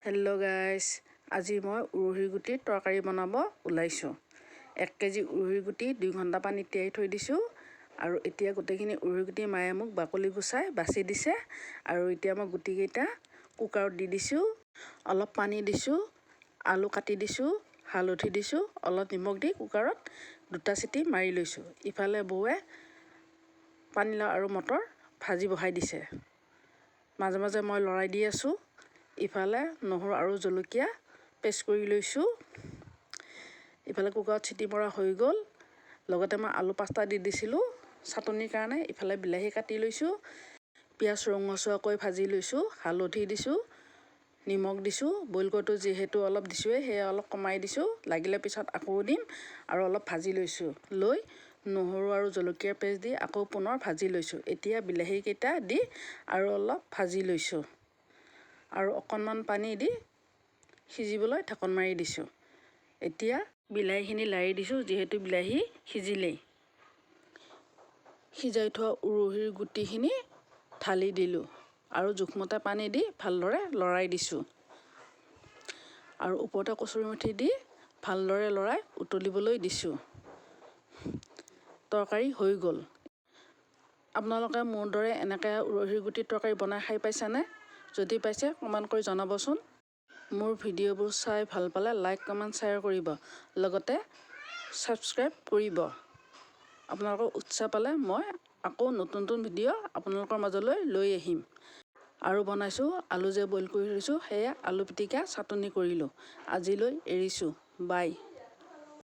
Hello' গাইছ, আজি মই উৰহীৰ গুটিৰ তৰকাৰী বনাব ওলাইছোঁ। 1 কেজি উৰহীৰ গুটি 2 ঘণ্টা পানীত তিয়াই থৈ দিছোঁ আৰু এতিয়া গোটেইখিনি উৰহীৰ গুটি মায়ে মোক বাকলি গুচাই বাছি দিছে আৰু এতিয়া মই গুটিকেইটা কুকাৰত দি দিছোঁ। অলপ পানী দিছোঁ, আলু কাটি দিছোঁ, হালধি দিছোঁ, অলপ নিমখ দি কুকাৰত 2টা চিটি মাৰি লৈছোঁ। ইফালে বৌৱে পানীলাও আৰু মটৰ ভাজি বহাই দিছে। মাজে মাজে মই লৰাই দি আছোঁ। ইফালে নহৰু আৰু জলকীয়া পেষ্ট কৰি লৈছোঁ। ইফালে কুকাৰত চিটি মৰা হৈ গ'ল। লগতে মই আলু 5টা দি দিছিলোঁ চাটনিৰ কাৰণে। ইফালে বিলাহী কাটি লৈছোঁ, পিঁয়াজ ৰঙচুৱাকৈ ভাজি লৈছোঁ, হালধি দিছোঁ, নিমখ দিছোঁ। বইল কৰোঁতে যিহেতু অলপ দিছোঁৱেই, সেয়া অলপ কমাই দিছোঁ। লাগিলে পিছত আকৌ দিম আৰু অলপ ভাজি লৈছোঁ। লৈ নহৰু আৰু জলকীয়াৰ পেষ্ট দি আকৌ পুনৰ ভাজি লৈছোঁ। এতিয়া বিলাহীকেইটা দি আৰু অলপ ভাজি লৈছোঁ আৰু অকণমান পানী দি সিজিবলৈ ঢাকন মাৰি দিছোঁ। এতিয়া বিলাহীখিনি লাৰি দিছোঁ, যিহেতু বিলাহী সিজিলেই। সিজাই থোৱা উৰহীৰ গুটিখিনি ঢালি দিলোঁ আৰু জোখমতে পানী দি ভালদৰে লৰাই দিছোঁ আৰু ওপৰতে কচুৰি মেথি দি ভালদৰে লৰাই উতলিবলৈ দিছোঁ। তৰকাৰী হৈ গ'ল। আপোনালোকে মোৰ দৰে এনেকৈ উৰহীৰ গুটিৰ তৰকাৰী বনাই খাই পাইছেনে? যদি পাইছে কমেণ্ট কৰি জনাবচোন। মোৰ ভিডিঅ'বোৰ চাই ভাল পালে লাইক, কমেণ্ট, শ্বেয়াৰ কৰিব। লগতে ছাবস্ক্ৰাইব কৰিব। আপোনালোকৰ উৎসাহ পালে মই আকৌ নতুন নতুন ভিডিঅ' আপোনালোকৰ মাজলৈ লৈ আহিম। আৰু বনাইছোঁ আলু যে বইল কৰি থৈছোঁ, সেয়া আলু পিটিকা চাটনি কৰিলোঁ। আজিলৈ এৰিছোঁ। বাই।